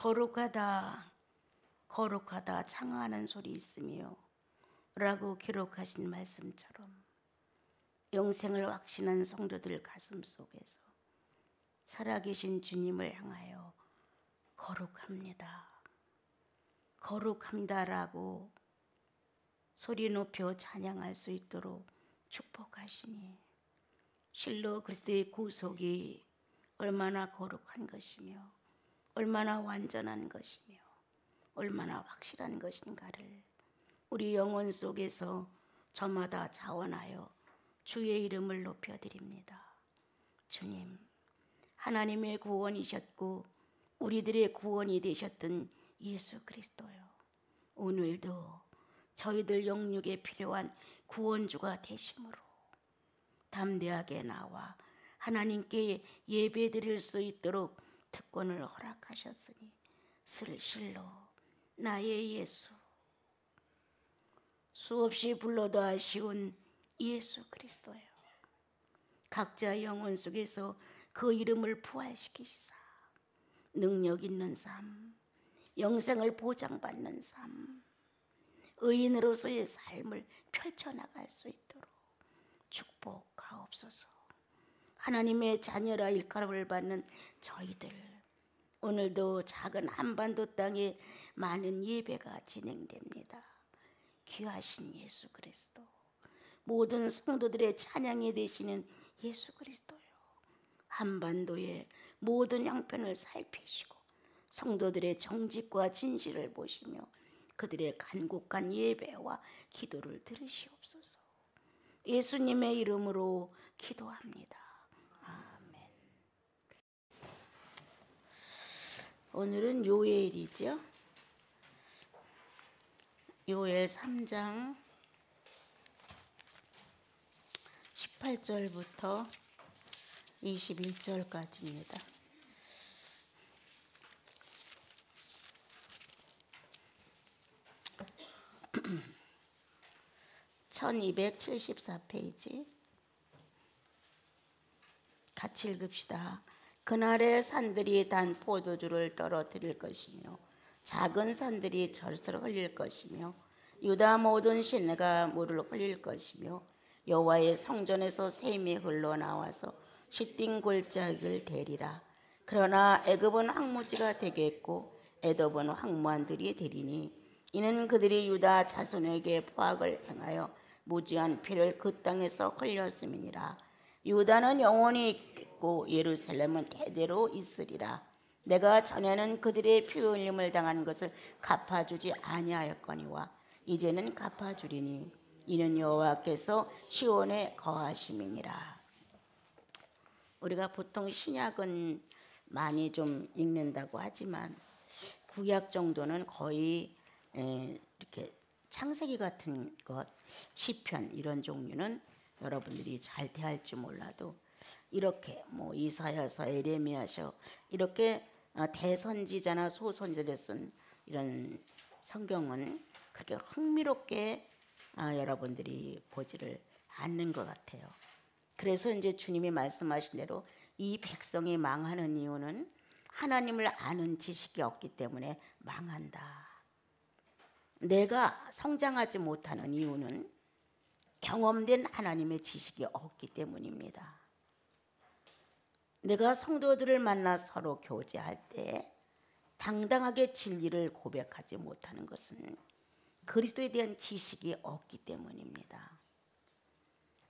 거룩하다 거룩하다 창하는 소리 있으며 라고 기록하신 말씀처럼 영생을 확신한 성도들 가슴 속에서 살아계신 주님을 향하여 거룩합니다 거룩합니다라고 소리 높여 찬양할 수 있도록 축복하시니 실로 그리스도의 구속이 얼마나 거룩한 것이며 얼마나 완전한 것이며 얼마나 확실한 것인가를 우리 영혼 속에서 저마다 자원하여 주의 이름을 높여드립니다. 주님, 하나님의 구원이셨고 우리들의 구원이 되셨던 예수 그리스도요, 오늘도 저희들 영육에 필요한 구원주가 되심으로 담대하게 나와 하나님께 예배드릴 수 있도록 특권을 허락하셨으니 실로 나의 예수, 수없이 불러도 아쉬운 예수 그리스도요, 각자 영혼 속에서 그 이름을 부활시키시사 능력 있는 삶, 영생을 보장받는 삶, 의인으로서의 삶을 펼쳐나갈 수 있도록 축복하옵소서. 하나님의 자녀라 일컬음을 받는 저희들, 오늘도 작은 한반도 땅에 많은 예배가 진행됩니다. 귀하신 예수 그리스도, 모든 성도들의 찬양이 되시는 예수 그리스도요, 한반도의 모든 형편을 살피시고 성도들의 정직과 진실을 보시며 그들의 간곡한 예배와 기도를 들으시옵소서. 예수님의 이름으로 기도합니다. 아멘. 오늘은 요엘이죠. 요엘 3장 18절부터 21절까지입니다. (1274페이지) 같이 읽읍시다. 그날의 산들이 단 포도주를 떨어뜨릴 것이며 작은 산들이 젖을 흘릴 것이며 유다 모든 시내가 물을 흘릴 것이며 여호와의 성전에서 샘이 흘러나와서 시띵 골짜기를 대리라. 그러나 애굽은 황무지가 되겠고 에돔은 황무한들이 되리니 이는 그들이 유다 자손에게 포악을 행하여 무지한 피를 그 땅에서 흘렸음이니라. 유다는 영원히 있겠고 예루살렘은 대대로 있으리라. 내가 전에는 그들의 피 흘림을 당한 것을 갚아주지 아니하였거니와 이제는 갚아주리니 이는 여호와께서 시온에 거하심이니라. 우리가 보통 신약은 많이 좀 읽는다고 하지만 구약 정도는 거의 이렇게 창세기 같은 것, 시편 이런 종류는 여러분들이 잘 대할지 몰라도 이렇게 뭐 이사야서, 에레미야서 이렇게 대선지자나 소선지자를 쓴 이런 성경은 그렇게 흥미롭게 여러분들이 보지를 않는 것 같아요. 그래서 이제 주님이 말씀하신 대로 이 백성이 망하는 이유는 하나님을 아는 지식이 없기 때문에 망한다. 내가 성장하지 못하는 이유는 경험된 하나님의 지식이 없기 때문입니다. 내가 성도들을 만나 서로 교제할 때 당당하게 진리를 고백하지 못하는 것은 그리스도에 대한 지식이 없기 때문입니다.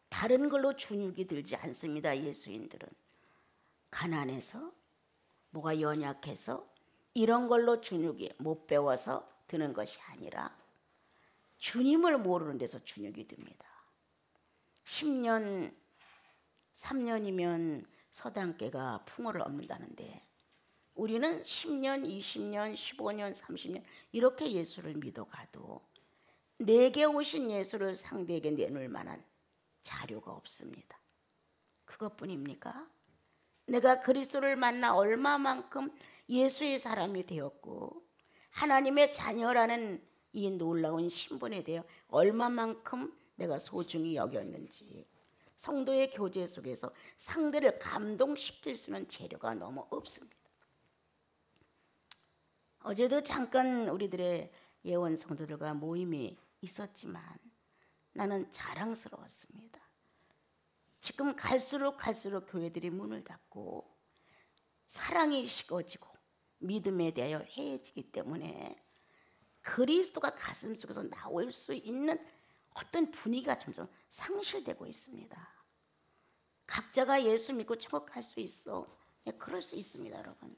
다른 걸로 준육이 들지 않습니다. 예수인들은 가난해서, 뭐가 연약해서 이런 걸로 준육이 못 배워서 드는 것이 아니라 주님을 모르는 데서 준육이 듭니다. 10년, 3년이면 서당계가 풍어를 얻는다는데 우리는 10년, 20년, 15년, 30년 이렇게 예수를 믿어가도 내게 오신 예수를 상대에게 내놓을 만한 자료가 없습니다. 그것뿐입니까? 내가 그리스도를 만나 얼마만큼 예수의 사람이 되었고 하나님의 자녀라는 이 놀라운 신분에 대해 얼마만큼 내가 소중히 여겼는지 성도의 교제 속에서 상대를 감동시킬 수 있는 재료가 너무 없습니다. 어제도 잠깐 우리들의 예원 성도들과 모임이 있었지만 나는 자랑스러웠습니다. 지금 갈수록 교회들이 문을 닫고 사랑이 식어지고 믿음에 대하여 해해지기 때문에 그리스도가 가슴 속에서 나올 수 있는 어떤 분위기가 점점 상실되고 있습니다. 각자가 예수 믿고 천국 갈 수 있어. 네, 그럴 수 있습니다, 여러분.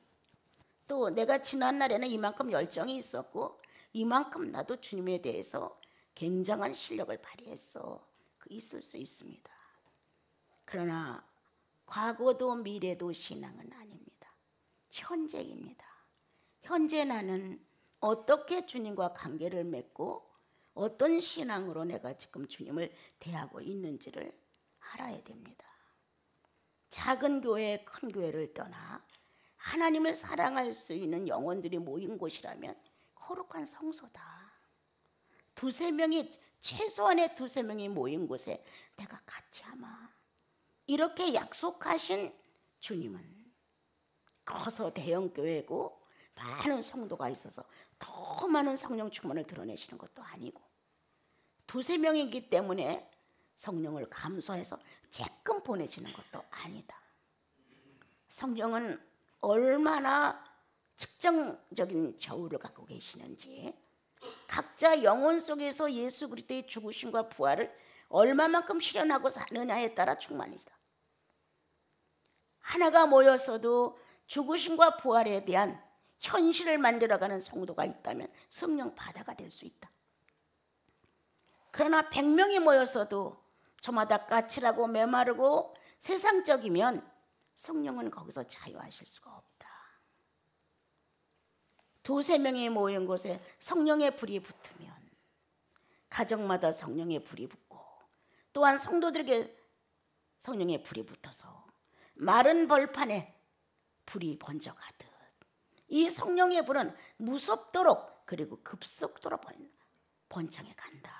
또 내가 지난 날에는 이만큼 열정이 있었고 이만큼 나도 주님에 대해서 굉장한 실력을 발휘했어. 있을 수 있습니다. 그러나 과거도 미래도 신앙은 아닙니다. 현재입니다. 현재 나는 어떻게 주님과 관계를 맺고 어떤 신앙으로 내가 지금 주님을 대하고 있는지를 알아야 됩니다. 작은 교회, 큰 교회를 떠나 하나님을 사랑할 수 있는 영혼들이 모인 곳이라면 거룩한 성소다. 최소한의 두세 명이 모인 곳에 내가 같이 하마. 이렇게 약속하신 주님은 커서 대형 교회고 많은 성도가 있어서 더 많은 성령 충만을 드러내시는 것도 아니고 두세 명이기 때문에 성령을 감수해서 쬐끔 보내시는 것도 아니다. 성령은 얼마나 측정적인 저울을 갖고 계시는지 각자 영혼 속에서 예수 그리스도의 죽으심과 부활을 얼마만큼 실현하고 사느냐에 따라 충만이다. 하나가 모였어도 죽으심과 부활에 대한 현실을 만들어가는 성도가 있다면 성령 바다가 될 수 있다. 그러나 100명이 모였어도 저마다 까칠하고 메마르고 세상적이면 성령은 거기서 자유하실 수가 없다. 두세 명이 모인 곳에 성령의 불이 붙으면 가정마다 성령의 불이 붙고 또한 성도들에게 성령의 불이 붙어서 마른 벌판에 불이 번져가듯 이 성령의 불은 무섭도록 그리고 급속도로 번창해 간다.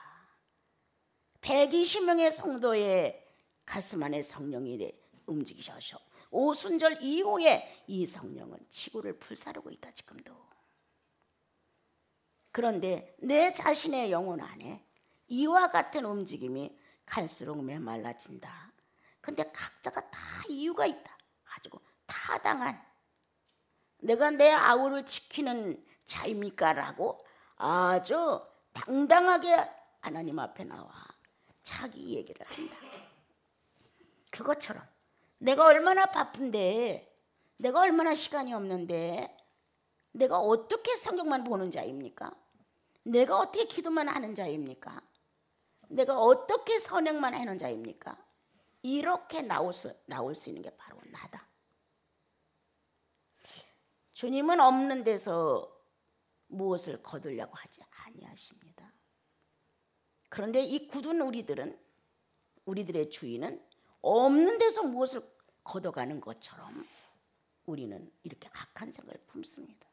120명의 성도의 가슴 안에 성령이 움직이셔서 오순절 이후에 이 성령은 지구를 불사르고 있다. 지금도. 그런데 내 자신의 영혼 안에 이와 같은 움직임이 갈수록 메말라진다. 근데 각자가 다 이유가 있다. 가지고 타당한 내가 내 아우를 지키는 자입니까? 라고 아주 당당하게 하나님 앞에 나와 자기 얘기를 한다. 그것처럼 내가 얼마나 바쁜데 내가 얼마나 시간이 없는데 내가 어떻게 성경만 보는 자입니까? 내가 어떻게 기도만 하는 자입니까? 내가 어떻게 선행만 하는 자입니까? 이렇게 나올 수 있는 게 바로 나다. 주님은 없는 데서 무엇을 거두려고 하지 아니하십니다. 그런데 이 굳은 우리들의 주인은 없는 데서 무엇을 걷어가는 것처럼 우리는 이렇게 악한 생각을 품습니다.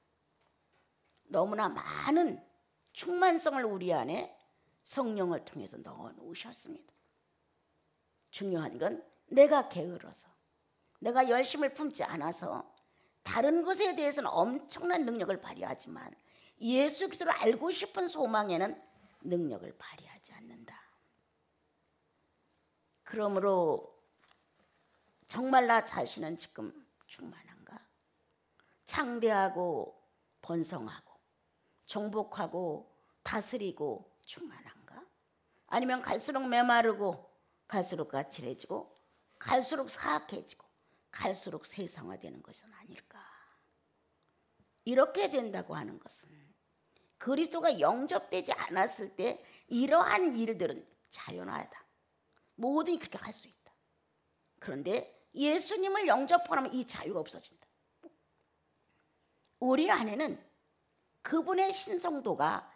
너무나 많은 충만성을 우리 안에 성령을 통해서 넣어 놓으셨습니다. 중요한 건 내가 게을러서 내가 열심을 품지 않아서 다른 것에 대해서는 엄청난 능력을 발휘하지만 예수 그리스도를 알고 싶은 소망에는 능력을 발휘하지 않는다. 그러므로 정말 나 자신은 지금 충만한가? 창대하고 번성하고 정복하고 다스리고 충만한가? 아니면 갈수록 메마르고 갈수록 까칠해지고 갈수록 사악해지고 갈수록 세상화되는 것은 아닐까? 이렇게 된다고 하는 것은 그리스도가 영접되지 않았을 때 이러한 일들은 자연하다. 모든이 그렇게 할 수 있다. 그런데 예수님을 영접하면 이 자유가 없어진다. 우리 안에는 그분의 신성도가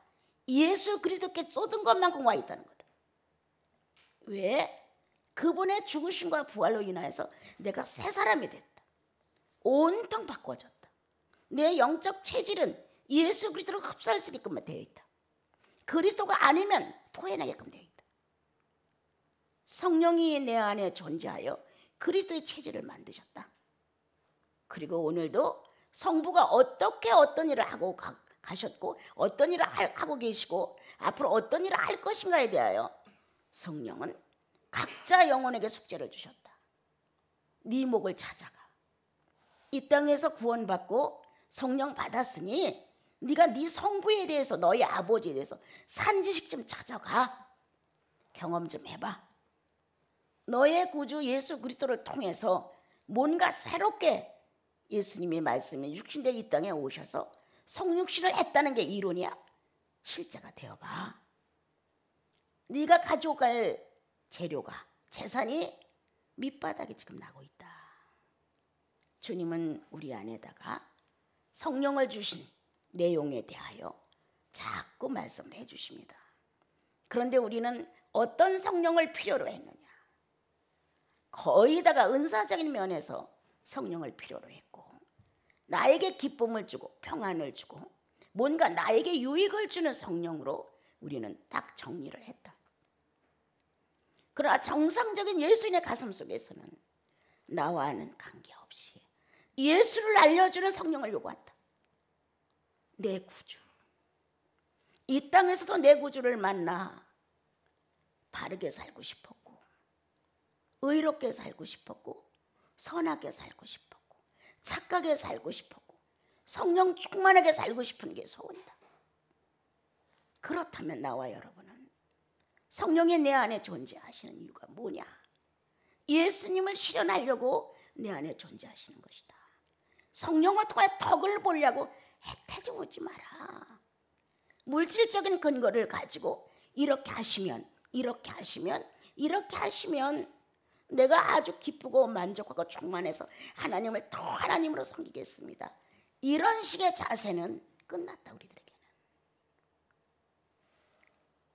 예수 그리스도께 쏟은 것만큼 와 있다는 거다. 왜? 그분의 죽으심과 부활로 인하여서 내가 새 사람이 됐다. 온통 바꿔졌다. 내 영적 체질은 예수 그리스도를 흡수할 수 있게끔 되어 있다. 그리스도가 아니면 토해내게끔 되어 있다. 성령이 내 안에 존재하여 그리스도의 체질을 만드셨다. 그리고 오늘도 성부가 어떻게 어떤 일을 하고 가셨고 어떤 일을 하고 계시고 앞으로 어떤 일을 할 것인가에 대하여 성령은 각자 영혼에게 숙제를 주셨다. 네 목을 찾아가. 이 땅에서 구원받고 성령 받았으니 네가 네 성부에 대해서 너희 아버지에 대해서 산지식 좀 찾아가. 경험 좀 해봐. 너의 구주 예수 그리스도를 통해서 뭔가 새롭게 예수님의 말씀이 육신되어 이 땅에 오셔서 성육신을 했다는 게 이론이야? 실제가 되어봐. 네가 가져갈 재료가 재산이 밑바닥에 지금 나고 있다. 주님은 우리 안에다가 성령을 주신 내용에 대하여 자꾸 말씀을 해주십니다. 그런데 우리는 어떤 성령을 필요로 했느냐? 거의 다가 은사적인 면에서 성령을 필요로 했고 나에게 기쁨을 주고 평안을 주고 뭔가 나에게 유익을 주는 성령으로 우리는 딱 정리를 했다. 그러나 정상적인 예수인의 가슴 속에서는 나와는 관계없이 예수를 알려주는 성령을 요구한다. 내 구주. 이 땅에서도 내 구주를 만나 바르게 살고 싶었고 의롭게 살고 싶었고 선하게 살고 싶었고 착하게 살고 싶었고 성령 충만하게 살고 싶은 게 소원이다. 그렇다면 나와 여러분은 성령이 내 안에 존재하시는 이유가 뭐냐? 예수님을 실현하려고 내 안에 존재하시는 것이다. 성령을 통해 덕을 보려고 혜택이 오지 마라. 물질적인 근거를 가지고 이렇게 하시면 이렇게 하시면 이렇게 하시면 내가 아주 기쁘고 만족하고 충만해서 하나님을 더 하나님으로 섬기겠습니다. 이런 식의 자세는 끝났다. 우리들에게는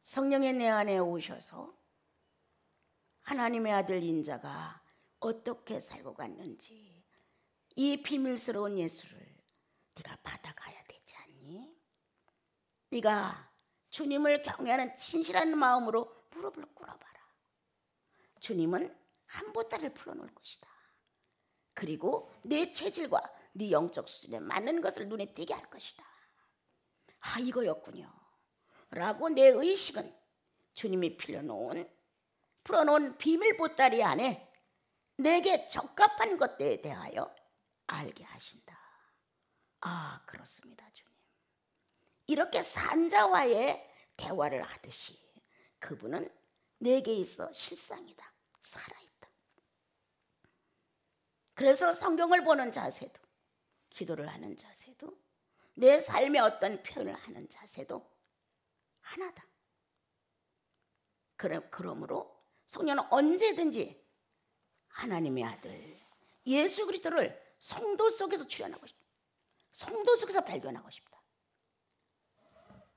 성령의 내 안에 오셔서 하나님의 아들 인자가 어떻게 살고 갔는지 이 비밀스러운 예수를 네가 받아가야 되지 않니? 네가 주님을 경외하는 진실한 마음으로 무릎을 꿇어봐라. 주님은 한 보따리를 풀어놓을 것이다. 그리고 내 체질과 네 영적 수준에 맞는 것을 눈에 띄게 할 것이다. 아, 이거였군요 라고 내 의식은 주님이 풀어놓은 비밀 보따리 안에 내게 적합한 것들에 대하여 알게 하신다. 아, 그렇습니다 주님. 이렇게 산자와의 대화를 하듯이 그분은 내게 있어 실상이다. 살아있다. 그래서 성경을 보는 자세도 기도를 하는 자세도 내 삶의 어떤 표현을 하는 자세도 하나다. 그러므로 성령은 언제든지 하나님의 아들 예수 그리스도를 성도 속에서 출현하고 싶다. 성도 속에서 발견하고 싶다.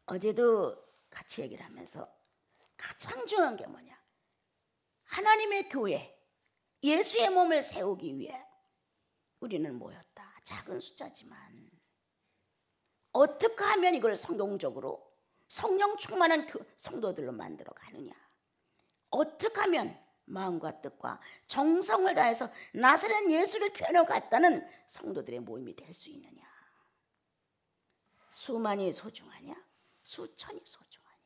어제도 같이 얘기를 하면서 가장 중요한 게 뭐냐? 하나님의 교회, 예수의 몸을 세우기 위해 우리는 모였다. 작은 숫자지만 어떻게 하면 이걸 성경적으로 성령 충만한 성도들로 만들어 가느냐? 어떻게 하면 마음과 뜻과 정성을 다해서 나사렛 예수를 표현해 갔다는 성도들의 모임이 될 수 있느냐? 수만이 소중하냐? 수천이 소중하냐?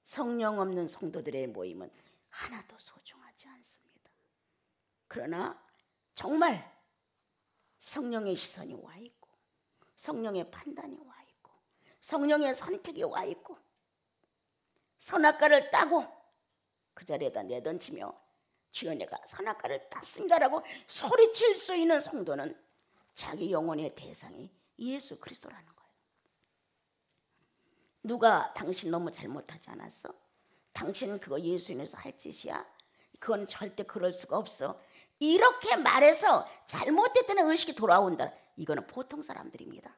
성령 없는 성도들의 모임은 하나도 소중하지 않습니다. 그러나 정말 성령의 시선이 와 있고 성령의 판단이 와 있고 성령의 선택이 와 있고 선악과를 따고 그 자리에다 내던지며 주여 내가 선악과를 땄습니다라고 소리칠 수 있는 성도는 자기 영혼의 대상이 예수 그리스도라는 거예요. 누가 당신 너무 잘못하지 않았어? 당신 그거 예수 인해서 할 짓이야? 그건 절대 그럴 수가 없어. 이렇게 말해서 잘못됐다는 의식이 돌아온다. 이거는 보통 사람들입니다.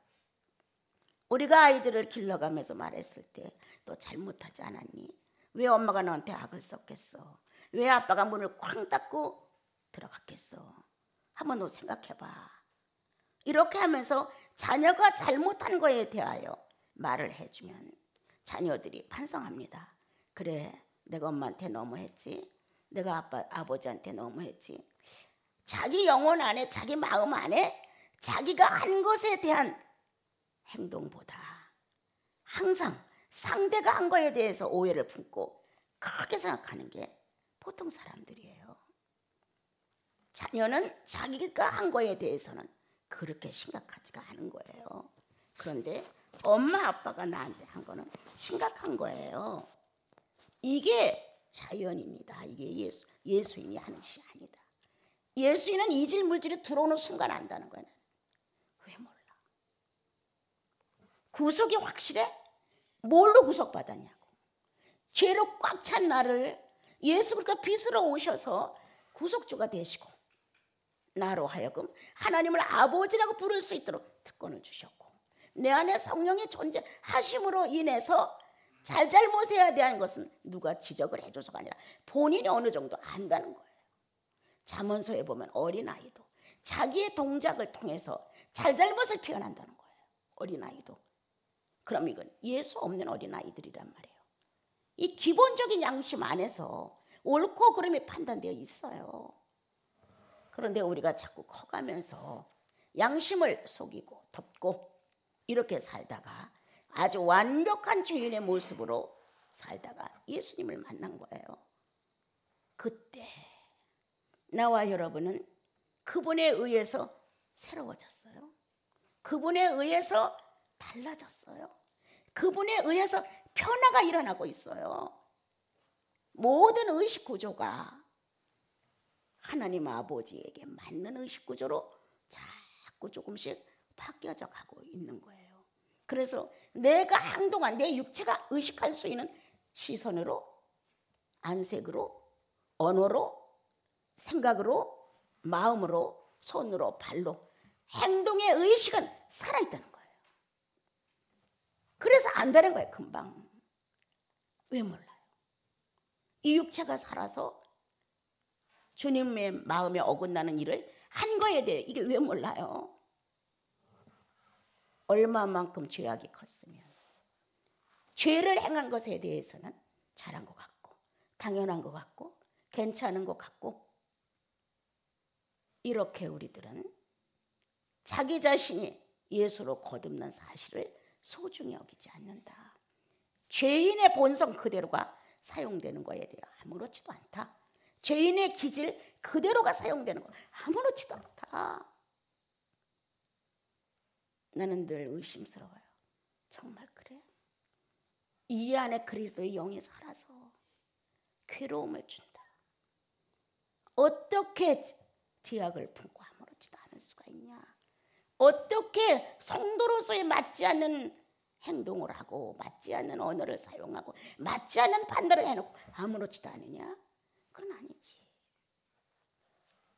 우리가 아이들을 길러가면서 말했을 때 너 잘못하지 않았니? 왜 엄마가 너한테 악을 썼겠어? 왜 아빠가 문을 쾅 닫고 들어갔겠어? 한번 너 생각해봐. 이렇게 하면서 자녀가 잘못한 거에 대하여 말을 해주면 자녀들이 반성합니다. 그래, 내가 엄마한테 너무했지. 내가 아버지한테 너무했지. 자기 영혼 안에 자기 마음 안에 자기가 한 것에 대한 행동보다 항상 상대가 한 거에 대해서 오해를 품고 크게 생각하는 게 보통 사람들이에요. 자녀는 자기가 한 거에 대해서는 그렇게 심각하지가 않은 거예요. 그런데 엄마 아빠가 나한테 한 거는 심각한 거예요. 이게 자연입니다. 이게 예수인이 하는 시 아니다. 예수인은 이질 물질이 들어오는 순간 안다는 거야. 왜 몰라? 구속이 확실해? 뭘로 구속받았냐고. 죄로 꽉 찬 나를 예수 그리스도가 빚으로 오셔서 구속주가 되시고 나로 하여금 하나님을 아버지라고 부를 수 있도록 특권을 주셨고 내 안에 성령의 존재하심으로 인해서 잘잘못해야 대한 것은 누가 지적을 해줘서가 아니라 본인이 어느 정도 안다는 거예요. 잠언서에 보면 어린아이도 자기의 동작을 통해서 잘잘못을 표현한다는 거예요. 어린아이도. 그럼 이건 예수 없는 어린아이들이란 말이에요. 이 기본적인 양심 안에서 옳고 그름이 판단되어 있어요. 그런데 우리가 자꾸 커가면서 양심을 속이고 덮고 이렇게 살다가 아주 완벽한 죄인의 모습으로 살다가 예수님을 만난 거예요. 그때 나와 여러분은 그분에 의해서 새로워졌어요. 그분에 의해서 달라졌어요. 그분에 의해서 변화가 일어나고 있어요. 모든 의식 구조가 하나님 아버지에게 맞는 의식 구조로 자꾸 조금씩 바뀌어져 가고 있는 거예요. 그래서 내가 한동안 내 육체가 의식할 수 있는 시선으로, 안색으로, 언어로, 생각으로, 마음으로, 손으로, 발로 행동의 의식은 살아있다는 거예요. 그래서 안다는 거예요. 금방. 왜 몰라요? 이 육체가 살아서 주님의 마음에 어긋나는 일을 한 거에 대해 이게 왜 몰라요? 얼마만큼 죄악이 컸으면 죄를 행한 것에 대해서는 잘한 것 같고 당연한 것 같고 괜찮은 것 같고 이렇게 우리들은 자기 자신이 예수로 거듭난 사실을 소중히 여기지 않는다. 죄인의 본성 그대로가 사용되는 거에 대해 아무렇지도 않다. 죄인의 기질 그대로가 사용되는 거 아무렇지도 않다. 나는 늘 의심스러워요. 정말 그래? 이 안에 그리스도의 영이 살아서 괴로움을 준다. 어떻게 죄악을 품고 아무렇지도 않을 수가 있냐? 어떻게 성도로서의 맞지 않는 행동을 하고 맞지 않는 언어를 사용하고 맞지 않는 판단을 해놓고 아무렇지도 않으냐? 그건 아니지.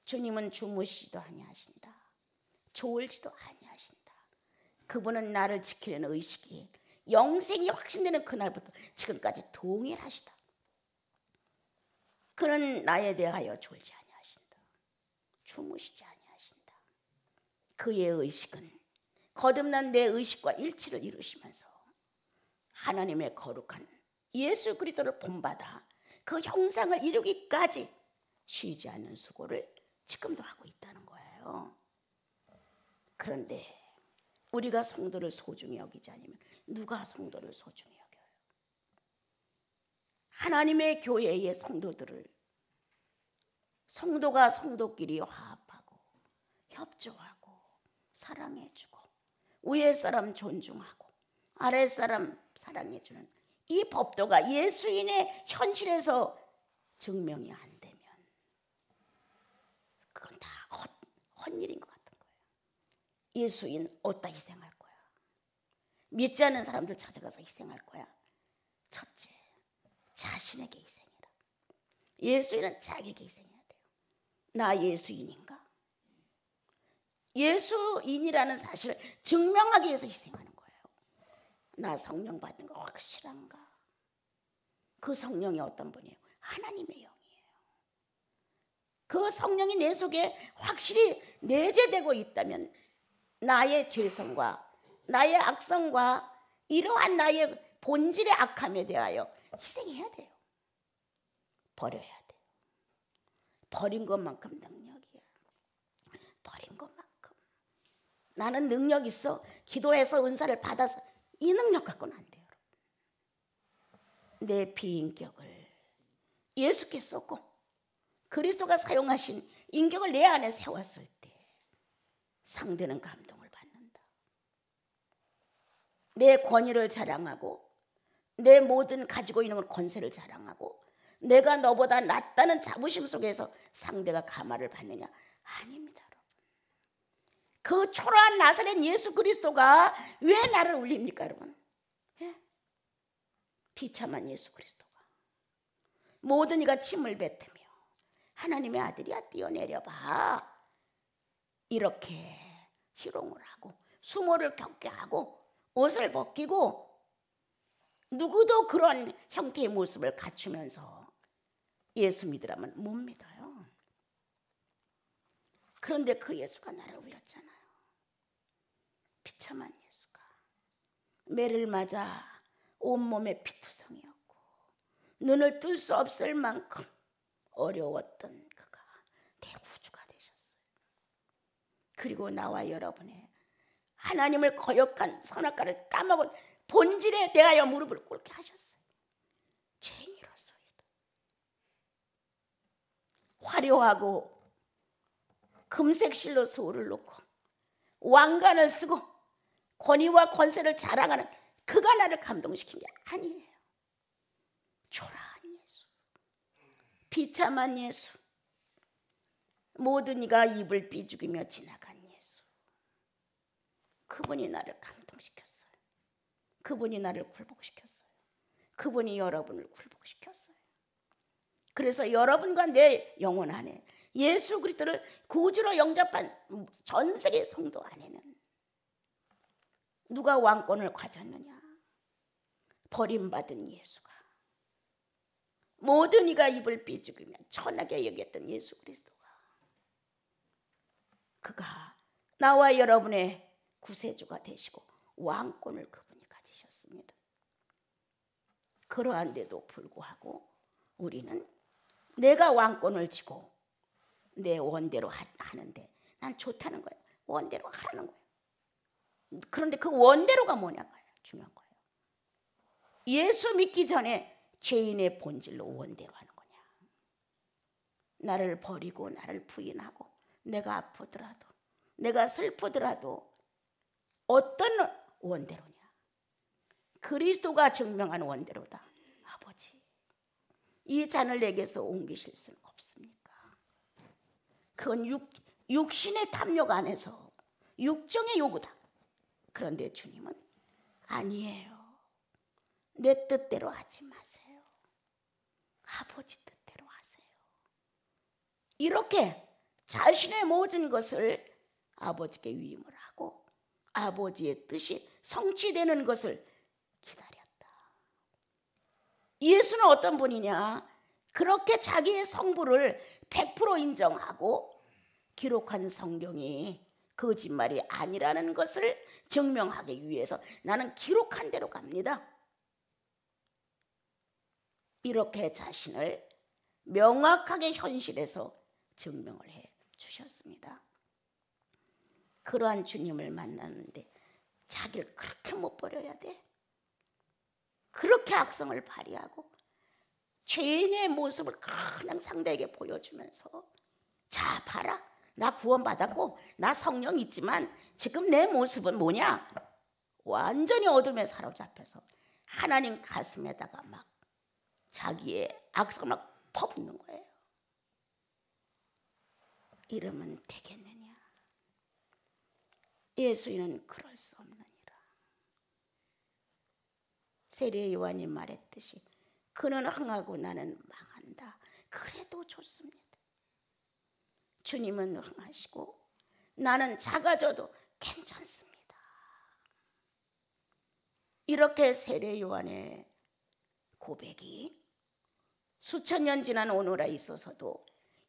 주님은 주무시지도 아니하신다. 졸지도 아니하신다. 그분은 나를 지키려는 의식이 영생이 확신되는 그날부터 지금까지 동일하시다. 그는 나에 대하여 졸지 아니하신다. 주무시지 아니하신다. 그의 의식은 거듭난 내 의식과 일치를 이루시면서 하나님의 거룩한 예수 그리스도를 본받아 그 형상을 이루기까지 쉬지 않는 수고를 지금도 하고 있다는 거예요. 그런데 우리가 성도를 소중히 여기지 않으면 누가 성도를 소중히 여겨요? 하나님의 교회의 성도들을 성도가 성도끼리 화합하고 협조하고 사랑해주고 위에 사람 존중하고 아래 사람 사랑해주는 이 법도가 예수인의 현실에서 증명이 안 되면 그건 다 헛일인 것 같은 거예요. 예수인 어디다 희생할 거야? 믿지 않는 사람들 찾아가서 희생할 거야? 첫째, 자신에게 희생해라. 예수인은 자기에게 희생해야 돼요. 나 예수인인가? 예수인이라는 사실을 증명하기 위해서 희생하는 거예요. 나 성령 받는 거 확실한가? 그 성령이 어떤 분이에요? 하나님의 영이에요. 그 성령이 내 속에 확실히 내재되고 있다면 나의 죄성과 나의 악성과 이러한 나의 본질의 악함에 대하여 희생해야 돼요. 버려야 돼요. 버린 것만큼 능력이야. 버린 것만큼 나는 능력 있어. 기도해서 은사를 받아서. 이 능력 갖고는 안 돼요. 내 비인격을 예수께 쏟고 그리스도가 사용하신 인격을 내 안에 세웠을 때 상대는 감동을 받는다. 내 권위를 자랑하고 내 모든 가지고 있는 권세를 자랑하고 내가 너보다 낫다는 자부심 속에서 상대가 감화를 받느냐? 아닙니다. 그 초라한 나사렛 예수 그리스도가 왜 나를 울립니까, 여러분? 예? 비참한 예수 그리스도가 모든 이가 침을 뱉으며 하나님의 아들이야 뛰어내려봐 이렇게 희롱을 하고 수모를 겪게 하고 옷을 벗기고 누구도 그런 형태의 모습을 갖추면서 예수 믿으라면 못 믿어요. 그런데 그 예수가 나를 울렸잖아요. 비참한 예수가 매를 맞아 온몸에 피투성이었고 눈을 뜰 수 없을 만큼 어려웠던 그가 내 구주가 되셨어요. 그리고 나와 여러분의 하나님을 거역한 선악과를 따먹은 본질에 대하여 무릎을 꿇게 하셨어요. 죄인이로서이도 화려하고 금색실로 소울을 놓고 왕관을 쓰고 권위와 권세를 자랑하는 그가 나를 감동시킨 게 아니에요. 초라한 예수, 비참한 예수, 모든 이가 입을 삐죽이며 지나간 예수, 그분이 나를 감동시켰어요. 그분이 나를 굴복시켰어요. 그분이 여러분을 굴복시켰어요. 그래서 여러분과 내 영혼 안에 예수 그리스도를 구주로 영접한 전 세계 성도 안에는 누가 왕권을 가졌느냐? 버림받은 예수가, 모든 이가 입을 삐죽이며 천하게 여겼던 예수 그리스도가, 그가 나와 여러분의 구세주가 되시고 왕권을 그분이 가지셨습니다. 그러한데도 불구하고 우리는 내가 왕권을 쥐고 내 원대로 하는데 난 좋다는 거예요. 원대로 하라는 거예요. 그런데 그 원대로가 뭐냐고요. 중요한 거예요. 예수 믿기 전에 죄인의 본질로 원대로 하는 거냐. 나를 버리고 나를 부인하고 내가 아프더라도 내가 슬프더라도 어떤 원대로냐. 그리스도가 증명한 원대로다. 아버지, 이 잔을 내게서 옮기실 수는 없습니까? 그건 육신의 탐욕 안에서 육정의 요구다. 그런데 주님은 아니에요. 내 뜻대로 하지 마세요. 아버지 뜻대로 하세요. 이렇게 자신의 모든 것을 아버지께 위임을 하고 아버지의 뜻이 성취되는 것을 기다렸다. 예수는 어떤 분이냐? 그렇게 자기의 성부를 100% 인정하고 기록한 성경이 거짓말이 아니라는 것을 증명하기 위해서 나는 기록한 대로 갑니다. 이렇게 자신을 명확하게 현실에서 증명을 해 주셨습니다. 그러한 주님을 만나는데 자기를 그렇게 못 버려야 돼? 그렇게 악성을 발휘하고 죄인의 모습을 그냥 상대에게 보여주면서 자 봐라, 나 구원받았고 나 성령 있지만 지금 내 모습은 뭐냐? 완전히 어둠에 사로잡혀서 하나님 가슴에다가 막 자기의 악성을 막 퍼붓는 거예요. 이러면 되겠느냐? 예수님은 그럴 수 없느니라. 세례 요한이 말했듯이 그는 흥하고 나는 망한다. 그래도 좋습니다. 주님은 흥하시고 나는 작아져도 괜찮습니다. 이렇게 세례 요한의 고백이 수천 년 지난 오늘에 있어서도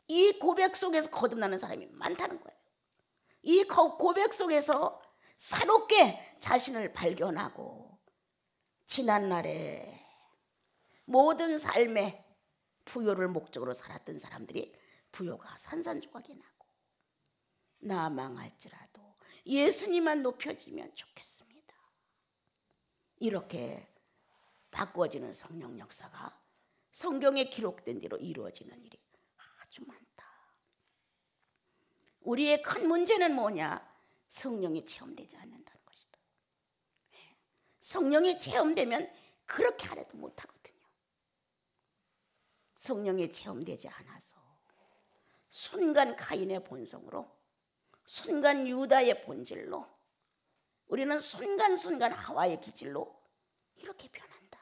이 고백 속에서 거듭나는 사람이 많다는 거예요. 이 고백 속에서 새롭게 자신을 발견하고 지난날에 모든 삶의 부요를 목적으로 살았던 사람들이 부요가 산산조각이 나고 나 망할지라도 예수님만 높여지면 좋겠습니다. 이렇게 바꿔지는 성령 역사가 성경에 기록된 대로 이루어지는 일이 아주 많다. 우리의 큰 문제는 뭐냐? 성령이 체험되지 않는다는 것이다. 성령이 체험되면 그렇게 하려도 못하거든요. 성령이 체험되지 않아서 순간 가인의 본성으로, 순간 유다의 본질로, 우리는 순간순간 하와의 기질로 이렇게 변한다.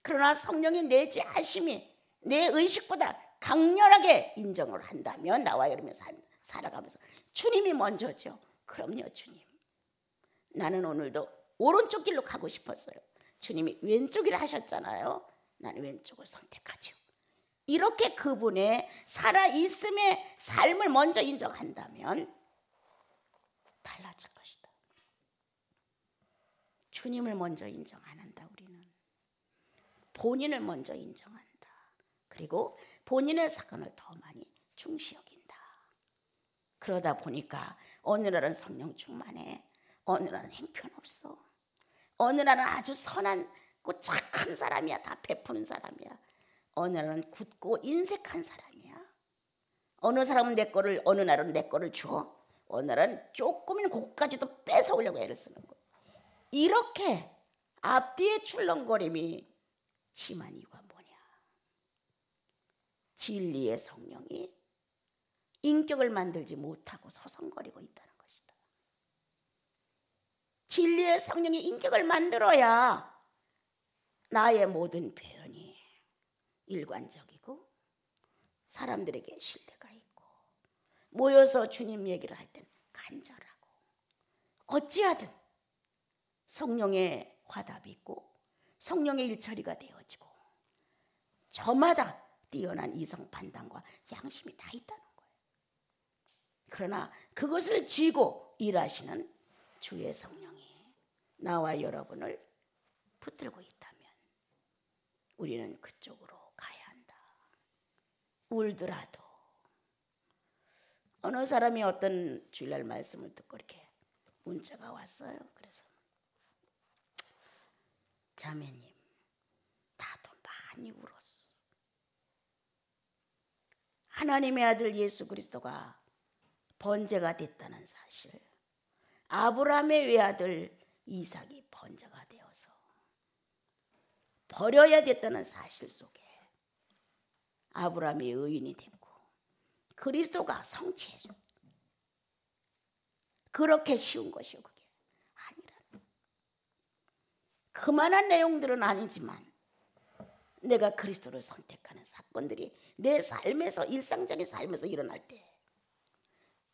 그러나 성령이 내 자심이 내 의식보다 강렬하게 인정을 한다면 나와 여러분이 살아가면서 주님이 먼저죠. 그럼요, 주님. 나는 오늘도 오른쪽 길로 가고 싶었어요. 주님이 왼쪽이라 하셨잖아요. 나는 왼쪽을 선택하죠. 이렇게 그분의 살아있음의 삶을 먼저 인정한다면 달라질 것이다. 주님을 먼저 인정 안 한다. 우리는 본인을 먼저 인정한다. 그리고 본인의 사건을 더 많이 중시 여긴다. 그러다 보니까 어느 날은 성령 충만해, 어느 날은 형편없어, 어느 날은 아주 선하고 착한 사람이야, 다 베푸는 사람이야, 어느 날은 굳고 인색한 사람이야. 어느 사람은 내 거를, 어느 날은 내 거를 줘, 어느 날은 조금은 그것까지도 뺏어오려고 애를 쓰는 거야. 이렇게 앞뒤의 출렁거림이 심한 이유가 뭐냐? 진리의 성령이 인격을 만들지 못하고 서성거리고 있다는 것이다. 진리의 성령이 인격을 만들어야 나의 모든 표현이 일관적이고 사람들에게 신뢰가 있고 모여서 주님 얘기를 할 때는 간절하고 어찌하든 성령의 화답이 있고 성령의 일처리가 되어지고 저마다 뛰어난 이성 판단과 양심이 다 있다는 거예요. 그러나 그것을 쥐고 일하시는 주의 성령이 나와 여러분을 붙들고 있다면 우리는 그쪽으로 가야 한다. 울더라도 어느 사람이 어떤 주일날 말씀을 듣고 이렇게 문자가 왔어요. 그래서 자매님, 나도 많이 울었어. 하나님의 아들 예수 그리스도가 번제가 됐다는 사실, 아브라함의 외아들 이삭이 번제가 되어서 버려야 됐다는 사실 속에 아브라함이 의인이 됐고 그리스도가 성취해줘. 그렇게 쉬운 것이요, 그게 아니라. 그만한 내용들은 아니지만 내가 그리스도를 선택하는 사건들이 내 삶에서, 일상적인 삶에서 일어날 때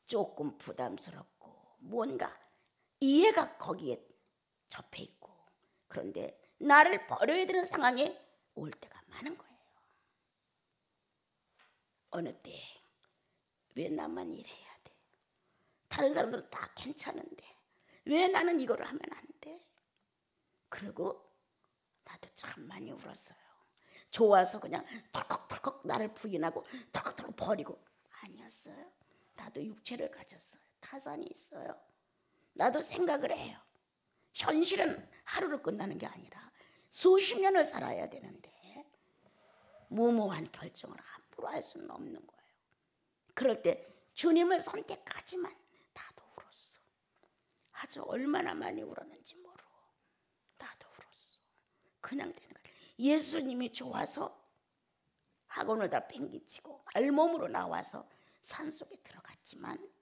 조금 부담스럽고 뭔가 이해가 거기에 접해 있고, 그런데 나를 버려야 되는 상황에 올 때가 많은 거예요. 어느 때 왜 나만 이래야 돼? 다른 사람들은 다 괜찮은데 왜 나는 이거를 하면 안 돼? 그리고 나도 참 많이 울었어요. 좋아서 그냥 덜컥덜컥 나를 부인하고 덜컥덜컥 버리고 아니었어요. 나도 육체를 가졌어요. 타산이 있어요. 나도 생각을 해요. 현실은 하루로 끝나는 게 아니라 수십 년을 살아야 되는데 무모한 결정을 함부로 할 수는 없는 거예요. 그럴 때 주님을 선택하지만 나도 울었어. 아주 얼마나 많이 울었는지 모르고 나도 울었어. 그냥 되는 거예요. 예수님이 좋아서 학원을 다 팽개치고 알몸으로 나와서 산속에 들어갔지만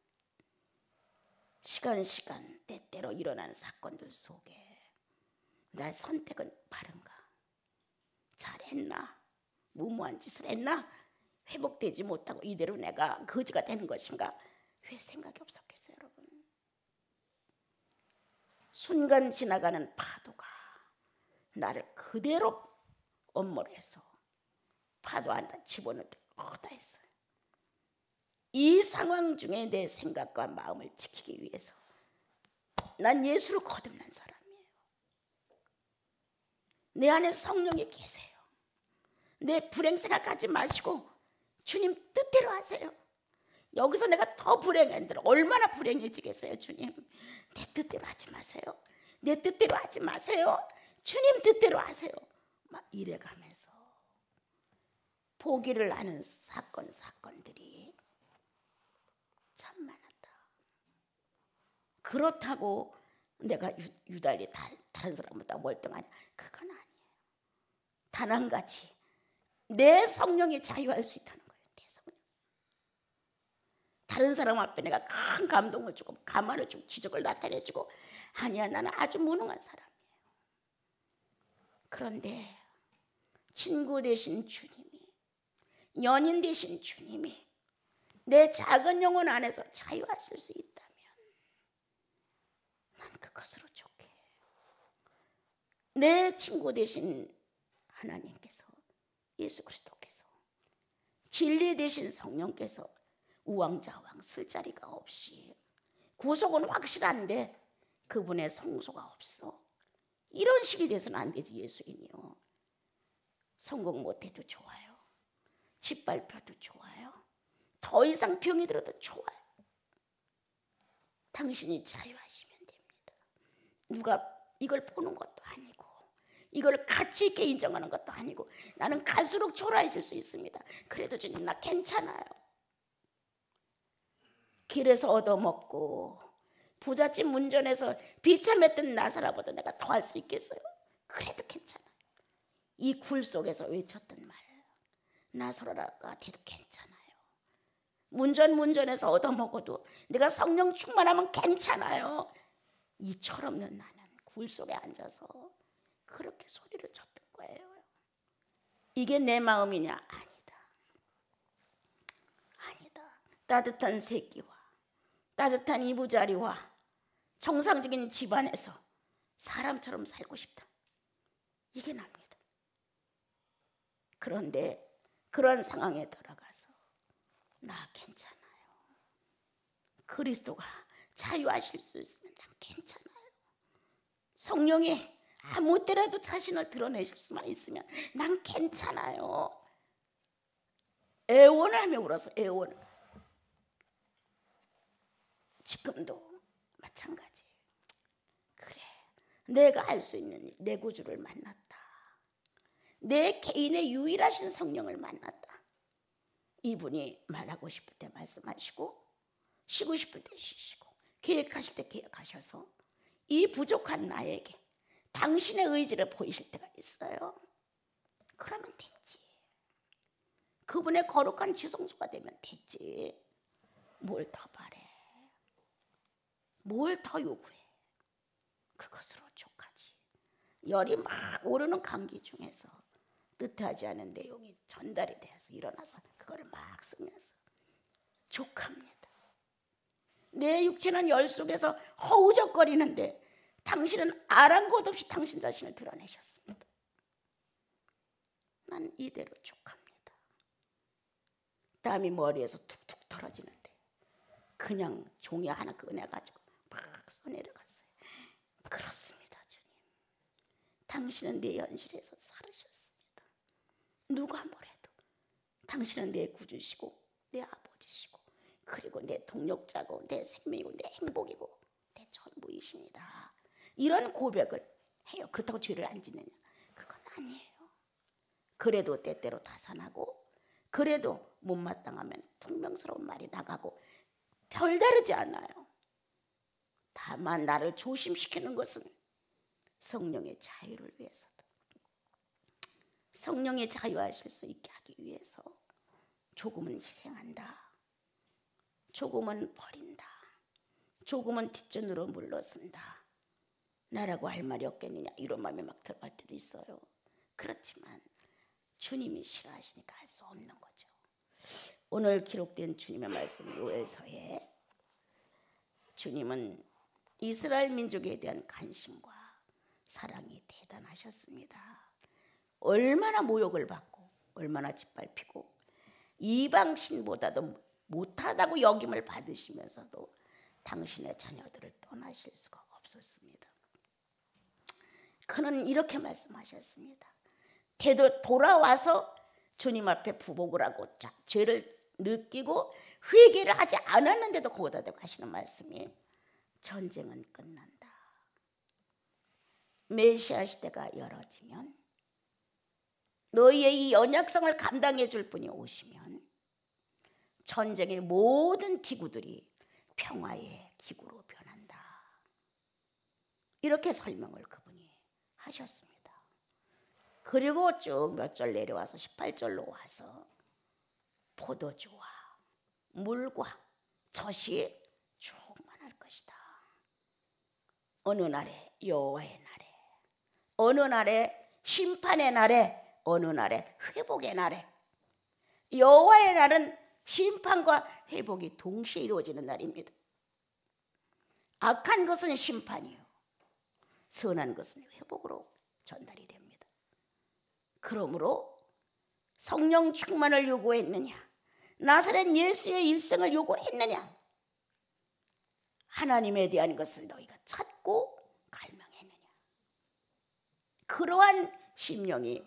시간 때때로 일어나는 사건들 속에 나의 선택은 바른가? 잘했나? 무모한 짓을 했나? 회복되지 못하고 이대로 내가 거지가 되는 것인가? 왜 생각이 없었겠어요, 여러분? 순간 지나가는 파도가 나를 그대로 엄몰해서 파도 안에다 집어넣을 때 허다했어요. 이 상황 중에 내 생각과 마음을 지키기 위해서 난 예수를 거듭난 사람이에요. 내 안에 성령이 계세요. 내 불행 생각하지 마시고 주님 뜻대로 하세요. 여기서 내가 더 불행한들 얼마나 불행해지겠어요. 주님, 내 뜻대로 하지 마세요. 내 뜻대로 하지 마세요. 주님 뜻대로 하세요. 막 이래가면서 포기를 하는 사건들이 참 많았다. 그렇다고 내가 유달리 다른 사람보다 멀쩡하냐? 그건 아니에요. 단 한 가지, 내 성령이 자유할 수 있다는 거예요. 내 성령. 다른 사람 앞에 내가 큰 감동을 주고 가만을 주고 기적을 나타내주고, 아니야, 나는 아주 무능한 사람이에요. 그런데 친구 되신 주님이, 연인 되신 주님이 내 작은 영혼 안에서 자유하실 수 있다면 난 그것으로 족해. 내 친구 되신 하나님께서, 예수 그리스도께서, 진리 되신 성령께서 우왕좌왕 쓸자리가 없이, 구속은 확실한데 그분의 성소가 없어, 이런 식이 돼서는 안 되지. 예수인이요, 성공 못해도 좋아요, 짓밟혀도 좋아요, 더 이상 병이 들어도 좋아요. 당신이 자유하시면 됩니다. 누가 이걸 보는 것도 아니고 이걸 가치 있게 인정하는 것도 아니고, 나는 갈수록 초라해질 수 있습니다. 그래도 주님, 나 괜찮아요. 길에서 얻어먹고 부잣집 문전에서 비참했던 나사라보다 내가 더 할 수 있겠어요? 그래도 괜찮아요. 이 굴 속에서 외쳤던 말, 나사로라가 돼도 괜찮아요. 문전에서 얻어먹어도 내가 성령 충만하면 괜찮아요. 이 철없는 나는 굴 속에 앉아서 그렇게 소리를 쳤던 거예요. 이게 내 마음이냐? 아니다. 아니다. 따뜻한 새끼와 따뜻한 이부자리와 정상적인 집안에서 사람처럼 살고 싶다. 이게 납니다. 그런데 그런 상황에 들어가서 나 괜찮아요. 그리스도가 자유하실 수 있으면 난 괜찮아요. 성령이 아무 때라도 자신을 드러내실 수만 있으면 난 괜찮아요. 애원을 하며 울어서 애원을. 지금도 마찬가지예요. 그래, 내가 할 수 있는 일, 내 구주를 만났다. 내 개인의 유일하신 성령을 만났다. 이분이 말하고 싶을 때 말씀하시고, 쉬고 싶을 때 쉬시고, 계획하실 때 계획하셔서 이 부족한 나에게 당신의 의지를 보이실 때가 있어요. 그러면 됐지. 그분의 거룩한 지성소가 되면 됐지. 뭘 더 바래? 뭘 더 요구해? 그것으로 족하지. 열이 막 오르는 감기 중에서 뜻하지 않은 내용이 전달이 돼서 일어나서 그거를 막 쓰면서 족합니다. 내 육체는 열 속에서 허우적거리는데 당신은 아랑곳 없이 당신 자신을 드러내셨습니다. 난 이대로 족합니다. 땀이 머리에서 툭툭 떨어지는데 그냥 종이 하나 꺼내가지고 막 써내려갔어요. 그렇습니다, 주님. 당신은 내 현실에서 살으셨습니다. 누가 뭐래도 당신은 내 구주시고 내 아버지시고, 그리고 내 동력자고 내 생명이고 내 행복이고 내 전부이십니다. 이런 고백을 해요. 그렇다고 죄를 안 짓느냐? 그건 아니에요. 그래도 때때로 타산하고, 그래도 못마땅하면 퉁명스러운 말이 나가고, 별다르지 않아요. 다만 나를 조심시키는 것은 성령의 자유를 위해서도, 성령의 자유하실 수 있게 하기 위해서 조금은 희생한다, 조금은 버린다, 조금은 뒷전으로 물러선다, 나라고 할 말이 없겠느냐, 이런 마음이 막 들어갈 때도 있어요. 그렇지만 주님이 싫어하시니까 할 수 없는 거죠. 오늘 기록된 주님의 말씀 요엘서에 주님은 이스라엘 민족에 대한 관심과 사랑이 대단하셨습니다. 얼마나 모욕을 받고 얼마나 짓밟히고 이방 신보다도 못하다고 여김을 받으시면서도 당신의 자녀들을 떠나실 수가 없었습니다. 그는 이렇게 말씀하셨습니다. 돌아와서 주님 앞에 부복을 하고 죄를 느끼고 회개를 하지 않았는데도 거기다 대고 하시는 말씀이 전쟁은 끝난다. 메시아 시대가 열어지면 너희의 이 연약성을 감당해 줄 분이 오시면 전쟁의 모든 기구들이 평화의 기구로 변한다. 이렇게 설명을 그분이 하셨습니다. 그리고 쭉 몇 절 내려와서 18절로 와서 포도주와 물과 젖이 충만할 것이다. 어느 날에 여호와의 날에, 어느 날에 심판의 날에, 어느 날에 회복의 날에. 여호와의 날은 심판과 회복이 동시에 이루어지는 날입니다. 악한 것은 심판이요, 선한 것은 회복으로 전달이 됩니다. 그러므로 성령 충만을 요구했느냐, 나사렛 예수의 일생을 요구했느냐, 하나님에 대한 것을 너희가 찾고 갈망했느냐. 그러한 심령이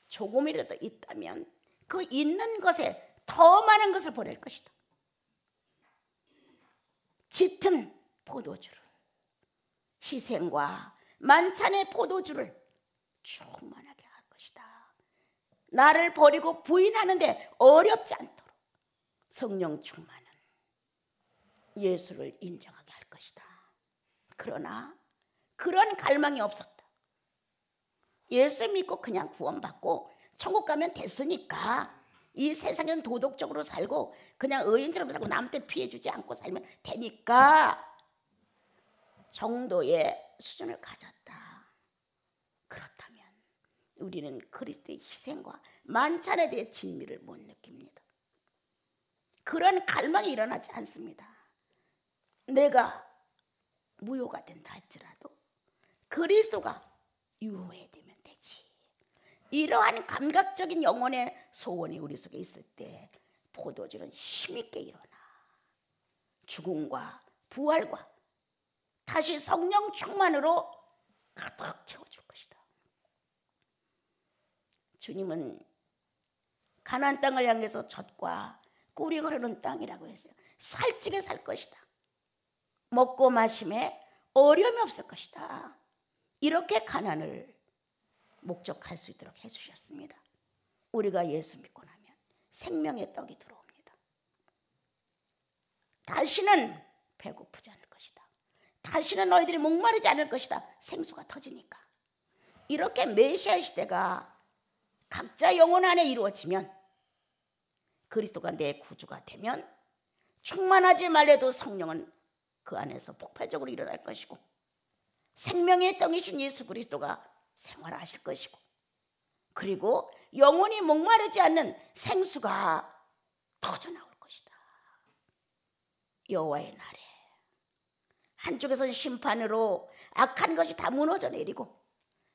조금이라도 있다면 그 있는 것에 더 많은 것을 보낼 것이다. 짙은 포도주를, 희생과 만찬의 포도주를 충만하게 할 것이다. 나를 버리고 부인하는데 어렵지 않도록 성령 충만은 예수를 인정하게 할 것이다. 그러나 그런 갈망이 없었다. 예수 믿고 그냥 구원받고 천국 가면 됐으니까 이 세상은 도덕적으로 살고 그냥 의인처럼 살고 남한테 피해주지 않고 살면 되니까 정도의 수준을 가졌다. 그렇다면 우리는 그리스도의 희생과 만찬에 대해 진미를 못 느낍니다. 그런 갈망이 일어나지 않습니다. 내가 무효가 된다 할지라도 그리스도가 유효해 되면 되지. 이러한 감각적인 영혼의 소원이 우리 속에 있을 때 포도주는 힘있게 일어나 죽음과 부활과 다시 성령 충만으로 가득 채워줄 것이다. 주님은 가나안 땅을 향해서 젖과 꿀이 흐르는 땅이라고 했어요. 살찌게 살 것이다. 먹고 마심에 어려움이 없을 것이다. 이렇게 가나안을 목적할 수 있도록 해주셨습니다. 우리가 예수 믿고 나면 생명의 떡이 들어옵니다. 다시는 배고프지 않을 것이다. 다시는 너희들이 목마르지 않을 것이다. 생수가 터지니까. 이렇게 메시아 시대가 각자 영혼 안에 이루어지면, 그리스도가 내 구주가 되면 충만하지 말래도 성령은 그 안에서 폭발적으로 일어날 것이고 생명의 떡이신 예수 그리스도가 생활하실 것이고, 그리고 영혼이 목마르지 않는 생수가 터져나올 것이다. 여호와의 날에 한쪽에서는 심판으로 악한 것이 다 무너져 내리고,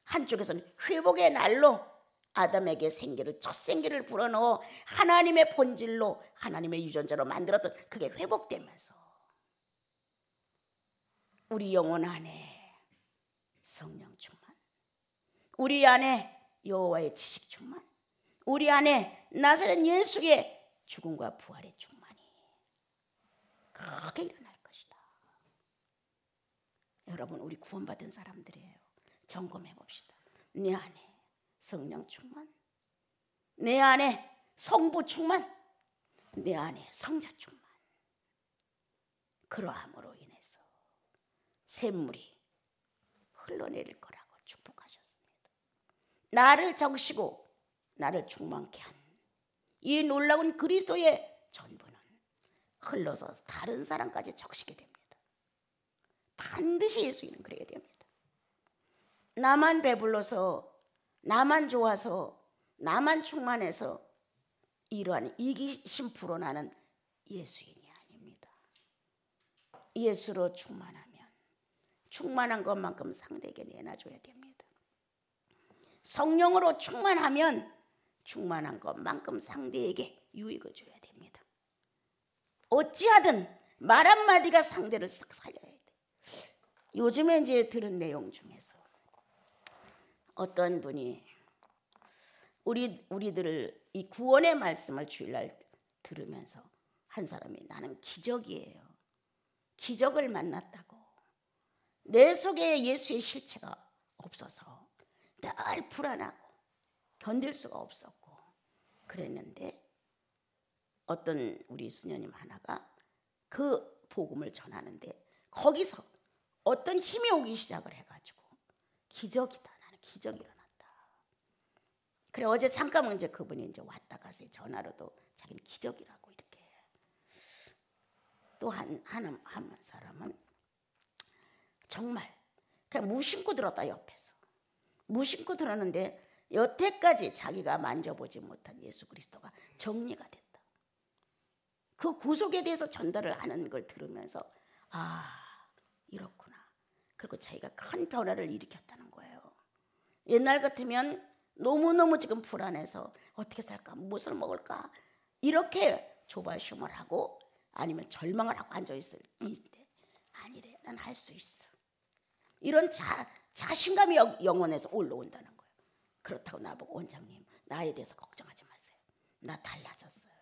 한쪽에서는 회복의 날로 아담에게 생기를, 첫 생기를 불어넣어 하나님의 본질로, 하나님의 유전자로 만들었던 그게 회복되면서 우리 영혼 안에 성령 충만, 우리 안에 여호와의 지식 충만, 우리 안에 나사렛 예수의 죽음과 부활의 충만이 크게 일어날 것이다. 여러분, 우리 구원받은 사람들이에요. 점검해 봅시다. 내 안에 성령 충만, 내 안에 성부 충만, 내 안에 성자 충만. 그러함으로 인해서 샘물이 흘러내릴 거라고 축복하셨습니다. 나를 적시고 나를 충만케 한 이 놀라운 그리스도의 전부는 흘러서 다른 사람까지 적시게 됩니다. 반드시 예수님은 그래야 됩니다. 나만 배불러서, 나만 좋아서, 나만 충만해서 이러한 이기심 불어나는 예수인이 아닙니다. 예수로 충만하면 충만한 것만큼 상대에게 내놔줘야 됩니다. 성령으로 충만하면 충만한 것만큼 상대에게 유익을 줘야 됩니다. 어찌하든 말 한마디가 상대를 싹 살려야 돼. 요즘에 이제 들은 내용 중에서 어떤 분이 우리들을 이 구원의 말씀을 주일날 들으면서 한 사람이 나는 기적이에요. 기적을 만났다고. 내 속에 예수의 실체가 없어서 늘 불안하고 견딜 수가 없었고 그랬는데 어떤 우리 수녀님 하나가 그 복음을 전하는데 거기서 어떤 힘이 오기 시작을 해가지고 기적이다. 나는 기적이 일어났다. 그래 어제 잠깐만 이제 그분이 이제 왔다 가서 전화로도 자기는 기적이라고 이렇게. 또 한 사람은 정말 그냥 무심코 들었다. 옆에서 무심코 들었는데 여태까지 자기가 만져보지 못한 예수 그리스도가 정리가 됐다. 그 구속에 대해서 전달을 하는 걸 들으면서 이렇구나. 그리고 자기가 큰 변화를 일으켰다는 거예요. 옛날 같으면 너무너무 지금 불안해서 어떻게 살까 무엇을 먹을까 이렇게 조바심을 하고 아니면 절망을 하고 앉아있을 때인데 아니래. 난 할 수 있어. 이런 자신감이 영혼에서 올라온다는 거예요. 그렇다고 나보고 원장님 나에 대해서 걱정하지 마세요. 나 달라졌어요.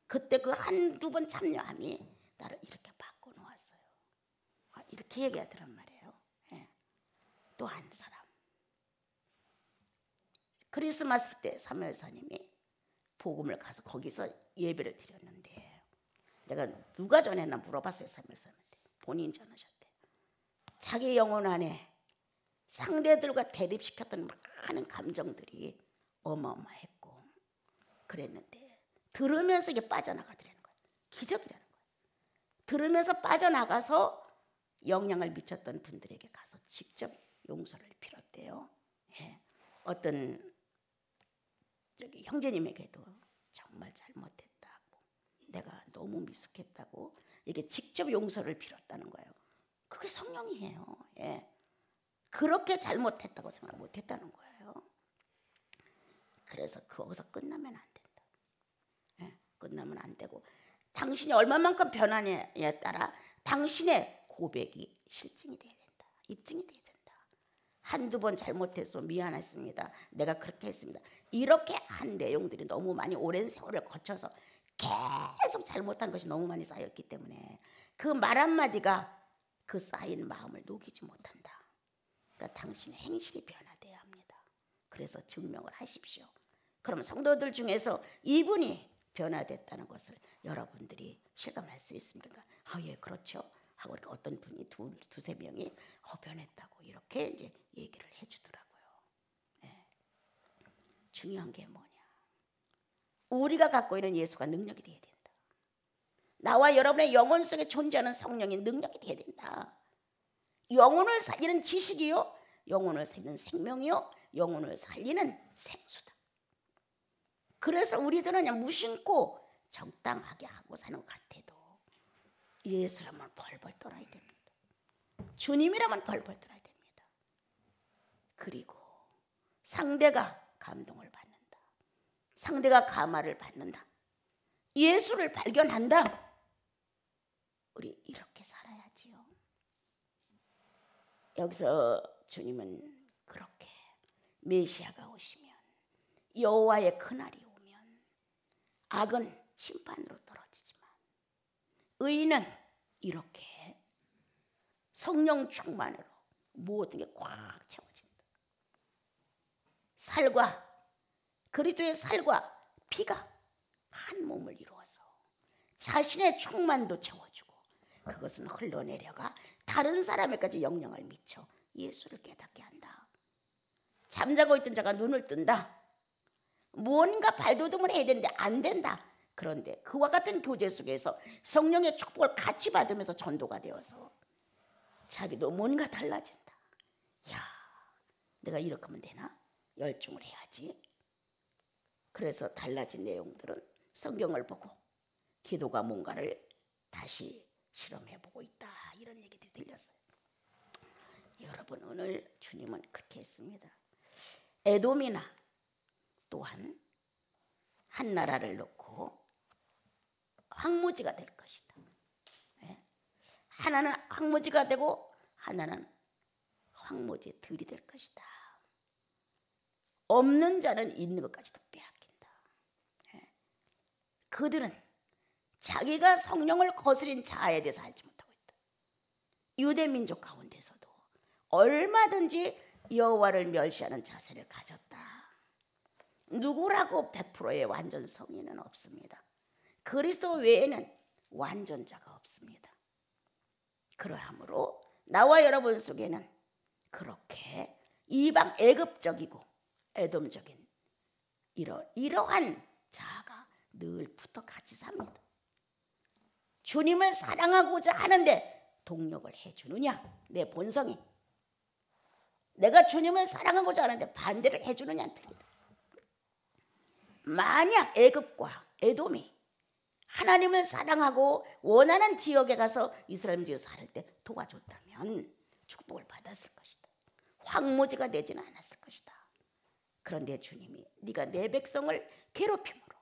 그때 그 한두 번 참여함이 나를 이렇게 바꿔놓았어요. 이렇게 얘기하더란 말이에요. 예. 또 한 사람. 크리스마스 때 사무엘사님이 복음을 가서 거기서 예배를 드렸는데 내가 누가 전했나 물어봤어요. 사무엘사님한테. 본인이 전하셨대. 자기 영혼 안에 상대들과 대립시켰던 많은 감정들이 어마어마했고 그랬는데 들으면서 이게 빠져나가더라는 거예요. 기적이라는 거예요. 들으면서 빠져나가서 영향을 미쳤던 분들에게 가서 직접 용서를 빌었대요. 예. 어떤 저기 형제님에게도 정말 잘못했다고 내가 너무 미숙했다고 이게 직접 용서를 빌었다는 거예요. 그게 성령이에요. 예. 그렇게 잘못했다고 생각 못했다는 거예요. 그래서 거기서 끝나면 안 된다. 예. 끝나면 안 되고 당신이 얼마만큼 변하냐에 따라 당신의 고백이 실증이 돼야 된다. 입증이 돼야 된다. 한두 번 잘못해서 미안했습니다. 내가 그렇게 했습니다. 이렇게 한 내용들이 너무 많이 오랜 세월을 거쳐서 계속 잘못한 것이 너무 많이 쌓였기 때문에 그 말 한마디가 그 쌓인 마음을 녹이지 못한다. 그러니까 당신의 행실이 변화돼야 합니다. 그래서 증명을 하십시오. 그럼 성도들 중에서 이분이 변화됐다는 것을 여러분들이 실감할 수 있습니까? 예, 그렇죠. 하고 이렇게 어떤 분이 두세 명이 변했다고 이렇게 이제 얘기를 해주더라고요. 네. 중요한 게 뭐냐? 우리가 갖고 있는 예수가 능력이 돼야 된다. 나와 여러분의 영혼 속에 존재하는 성령이 능력이 돼야 된다. 영혼을 살리는 지식이요, 영혼을 살리는 생명이요, 영혼을 살리는 생수다. 그래서 우리들은 그냥 무심코 적당하게 하고 사는 것 같아도 예수라면 벌벌 떨어야 됩니다. 주님이라면 벌벌 떨어야 됩니다. 그리고 상대가 감동을 받는다. 상대가 감화를 받는다. 예수를 발견한다. 우리 이렇게 살아야지요. 여기서 주님은 그렇게 메시아가 오시면 여호와의 그날이 오면 악은 심판으로 떨어지지만 의인은 이렇게 성령 충만으로 모든 게 꽉 채워진다. 살과 그리스도의 살과 피가 한 몸을 이루어서 자신의 충만도 채워주고 그것은 흘러내려가 다른 사람에까지 영향을 미쳐 예수를 깨닫게 한다. 잠자고 있던 자가 눈을 뜬다. 무언가 발돋움을 해야 되는데 안 된다. 그런데 그와 같은 교제 속에서 성령의 축복을 같이 받으면서 전도가 되어서 자기도 뭔가 달라진다. 야, 내가 이렇게 하면 되나? 열중을 해야지. 그래서 달라진 내용들은 성경을 보고 기도가 뭔가를 다시 실험해보고 있다. 이런 얘기들이 들렸어요. 여러분 오늘 주님은 그렇게 했습니다. 에돔이나 또한 한 나라를 놓고 황무지가 될 것이다. 하나는 황무지가 되고 하나는 황무지의 들이 될 것이다. 없는 자는 있는 것까지도 빼앗긴다. 그들은 자기가 성령을 거스린 자아에 대해서 알지 못하고 있다. 유대 민족 가운데서도 얼마든지 여호와를 멸시하는 자세를 가졌다. 누구라고 100%의 완전 성인은 없습니다. 그리스도 외에는 완전자가 없습니다. 그러하므로 나와 여러분 속에는 그렇게 이방 애굽적이고 에돔적인 이러한 자아가 늘 붙어 같이 삽니다. 주님을 사랑하고자 하는데 동력을 해주느냐? 내 본성이. 내가 주님을 사랑하고자 하는데 반대를 해주느냐는 틀리다. 만약 애굽과 에돔이 하나님을 사랑하고 원하는 지역에 가서 이스라엘 지역에 살 때 도와줬다면 축복을 받았을 것이다. 황무지가 되지는 않았을 것이다. 그런데 주님이 네가 내 백성을 괴롭힘으로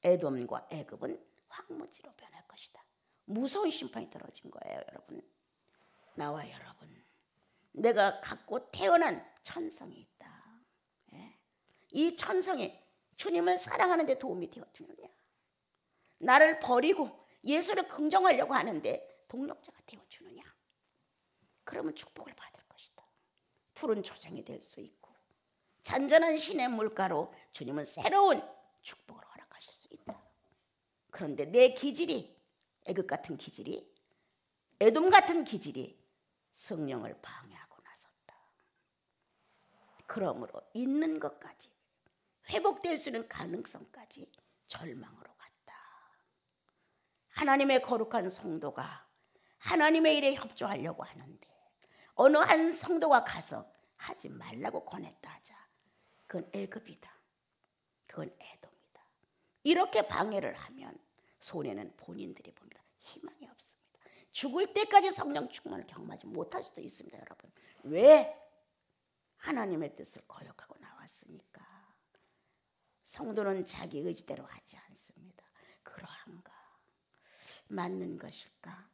에돔과 애굽은 황무지로 변할 것이다. 무서운 심판이 떨어진 거예요, 여러분. 나와 여러분, 내가 갖고 태어난 천성이 있다. 예. 이 천성이 주님을 사랑하는 데 도움이 되어주느냐? 나를 버리고 예수를 긍정하려고 하는데 동력자가 되어주느냐? 그러면 축복을 받을 것이다. 푸른 초장이 될 수 있고 잔잔한 신의 물가로 주님은 새로운 축복을 허락하실 수 있다. 그런데 내 기질이 애굽 같은 기질이 에돔 같은 기질이 성령을 방해하고 나섰다. 그러므로 있는 것까지 회복될 수 있는 가능성까지 절망으로 갔다. 하나님의 거룩한 성도가 하나님의 일에 협조하려고 하는데 어느 한 성도가 가서 하지 말라고 권했다 하자. 그건 애굽이다. 그건 에돔이다. 이렇게 방해를 하면 손해는 본인들이 봅니다. 희망이 없습니다. 죽을 때까지 성령 충만을 경험하지 못할 수도 있습니다, 여러분. 왜? 하나님의 뜻을 거역하고 나왔으니까. 성도는 자기 의지대로 하지 않습니다. 그러한가? 맞는 것일까?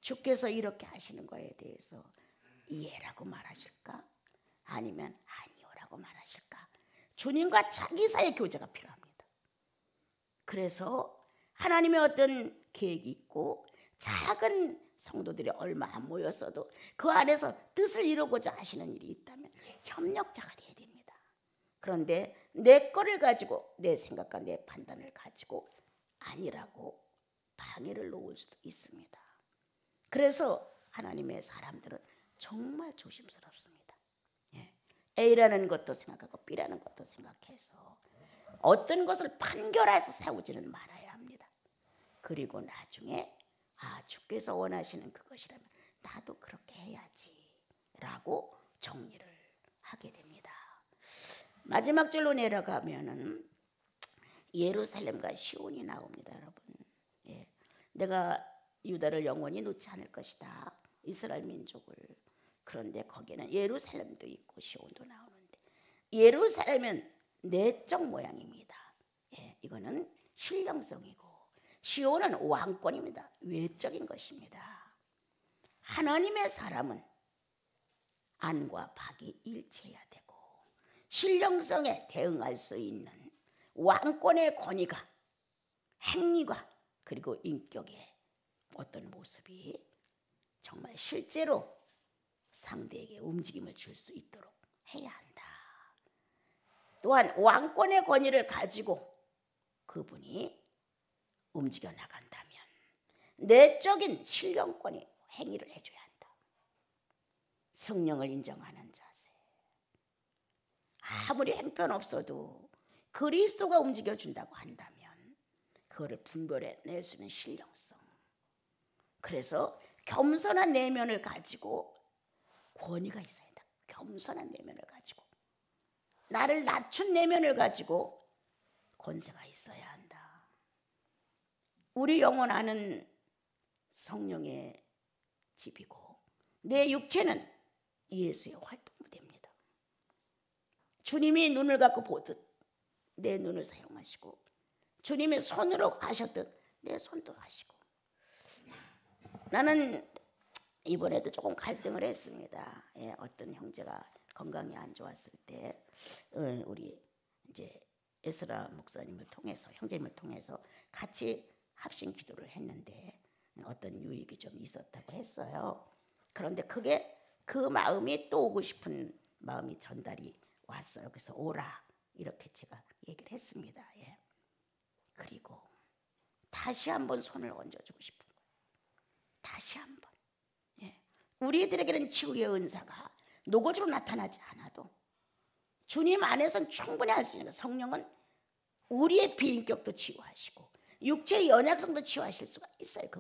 주께서 이렇게 하시는 거에 대해서 이해라고 말하실까? 아니면 아니오라고 말하실까? 주님과 자기 사이의 교제가 필요합니다. 그래서 하나님의 어떤 계획이 있고 작은 성도들이 얼마 안 모였어도 그 안에서 뜻을 이루고자 하시는 일이 있다면 협력자가 되어야 됩니다. 그런데 내 거를 가지고 내 생각과 내 판단을 가지고 아니라고 방해를 놓을 수도 있습니다. 그래서 하나님의 사람들은 정말 조심스럽습니다. A라는 것도 생각하고 B라는 것도 생각해서 어떤 것을 판결해서 세우지는 말아야 합니다. 그리고 나중에 주께서 원하시는 그것이라면 나도 그렇게 해야지 라고 정리를 하게 됩니다. 마지막 절로 내려가면은 예루살렘과 시온이 나옵니다, 여러분. 내가 유다를 영원히 놓지 않을 것이다. 이스라엘 민족을. 그런데 거기에는 예루살렘도 있고 시온도 나오는데 예루살렘은 내적 모양입니다. 이거는 신령성이고 시온은 왕권입니다. 외적인 것입니다. 하나님의 사람은 안과 박이 일치해야 되고 신령성에 대응할 수 있는 왕권의 권위가 행위가 그리고 인격의 어떤 모습이 정말 실제로 상대에게 움직임을 줄 수 있도록 해야 한다. 또한 왕권의 권위를 가지고 그분이 움직여 나간다면 내적인 신령권이 행위를 해줘야 한다. 성령을 인정하는 자세. 아무리 형편없어도 그리스도가 움직여준다고 한다면 그거를 분별해낼 수 있는 신령성. 그래서 겸손한 내면을 가지고 권위가 있어야 한다. 겸손한 내면을 가지고 나를 낮춘 내면을 가지고 권세가 있어야 한다. 우리 영혼 안은 성령의 집이고 내 육체는 예수의 활동무대입니다. 주님이 눈을 갖고 보듯 내 눈을 사용하시고 주님이 손으로 하셨듯 내 손도 하시고. 나는 이번에도 조금 갈등을 했습니다. 어떤 형제가 건강이 안 좋았을 때 우리 이제 에스라 목사님을 통해서 형제님을 통해서 같이 합심 기도를 했는데 어떤 유익이 좀 있었다고 했어요. 그런데 그게 그 마음이 또 오고 싶은 마음이 전달이 왔어요. 그래서 오라 이렇게 제가 얘기를 했습니다. 예. 그리고 다시 한번 손을 얹어주고 싶은 거예요. 다시 한번. 예. 우리들에게는 치유의 은사가 노고지로 나타나지 않아도 주님 안에서는 충분히 할 수 있는 거예요. 성령은 우리의 비인격도 치유하시고 육체의 연약성도 치유하실 수가 있어요.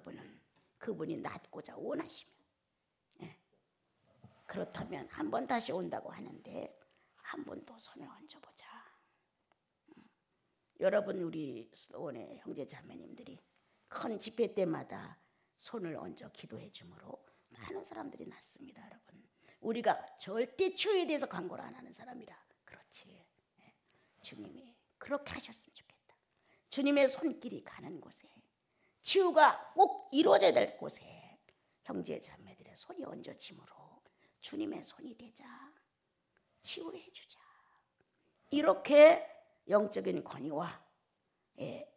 그분이 낫고자 원하시면. 예. 그렇다면 한 번 다시 온다고 하는데 한 번 더 손을 얹어보자. 여러분 우리 수도원의 형제 자매님들이 큰 집회 때마다 손을 얹어 기도해 주므로 많은 사람들이 났습니다. 여러분 우리가 절대 치유에 대해서 광고를 안 하는 사람이라 그렇지. 예. 주님이 그렇게 하셨으면 좋겠다. 주님의 손길이 가는 곳에 치유가 꼭 이루어져야 될 곳에 형제 자매들의 손이 얹어짐으로 주님의 손이 되자. 치유해 주자. 이렇게 영적인 권위와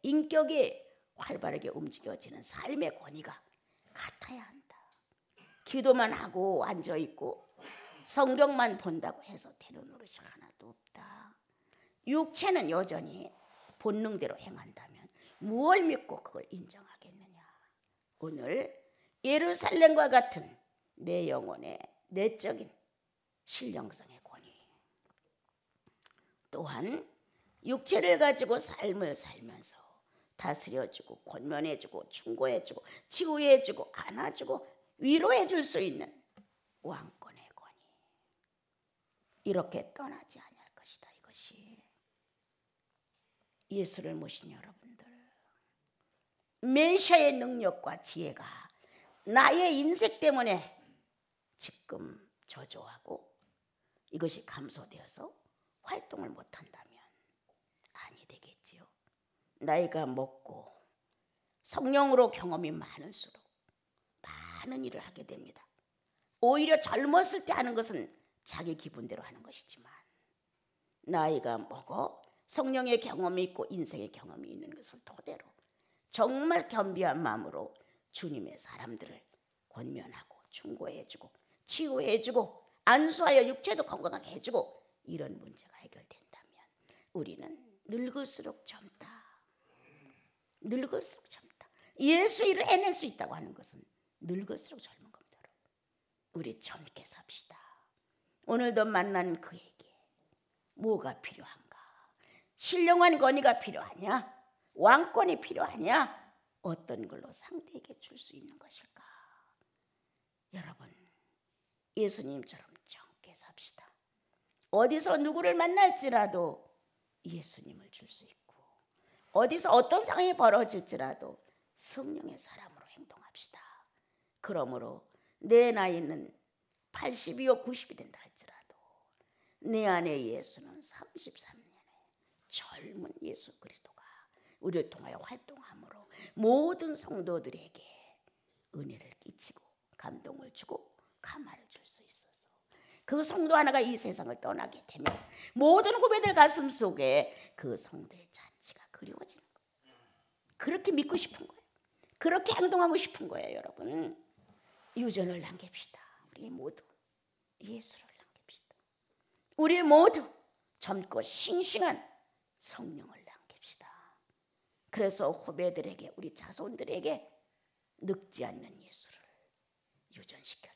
인격이 활발하게 움직여지는 삶의 권위가 같아야 한다. 기도만 하고 앉아있고 성경만 본다고 해서 되는 노릇이 하나도 없다. 육체는 여전히 본능대로 행한다면 무엇을 믿고 그걸 인정하겠느냐. 오늘 예루살렘과 같은 내 영혼의 내적인 신령성의 권위, 또한 육체를 가지고 삶을 살면서 다스려주고 권면해주고 충고해주고 치유해주고 안아주고 위로해줄 수 있는 왕권의 권위, 이렇게 떠나지 아니할 것이다. 이것이 예수를 모신 여러분들, 메시아의 능력과 지혜가 나의 인생 때문에 지금 저조하고 이것이 감소되어서 활동을 못한다면 아니 되겠지요. 나이가 먹고 성령으로 경험이 많을수록 많은 일을 하게 됩니다. 오히려 젊었을 때 하는 것은 자기 기분대로 하는 것이지만 나이가 먹어 성령의 경험이 있고 인생의 경험이 있는 것을 토대로 정말 겸비한 마음으로 주님의 사람들을 권면하고 충고해주고 치유해주고 안수하여 육체도 건강하게 해주고 이런 문제가 해결된다면 우리는 늙을수록 젊다. 늙을수록 젊다. 예수 일을 해낼 수 있다고 하는 것은 늙을수록 젊은 겁니다. 우리 젊게 삽시다. 오늘도 만난 그에게 뭐가 필요한가? 신령한 권위가 필요하냐? 왕권이 필요하냐? 어떤 걸로 상대에게 줄 수 있는 것일까? 여러분 예수님처럼 젊게 삽시다. 어디서 누구를 만날지라도 예수님을 줄 수 있고 어디서 어떤 상황이 벌어질지라도 성령의 사람으로 행동합시다. 그러므로 내 나이는 80이요 90이 된다 할지라도 내 안에 예수는 33년의 젊은 예수 그리스도가 우리를 통하여 활동함으로 모든 성도들에게 은혜를 끼치고 감동을 주고 감화를 줄 수 있어서 그 성도 하나가 이 세상을 떠나게 되면 모든 후배들 가슴 속에 그 성도의 잔치가 그리워지는 거예요. 그렇게 믿고 싶은 거예요. 그렇게 행동하고 싶은 거예요. 여러분 유전을 남깁시다. 우리 모두 예수를 남깁시다. 우리 모두 젊고 싱싱한 성령을 남깁시다. 그래서 후배들에게 우리 자손들에게 늙지 않는 예수를 유전시켜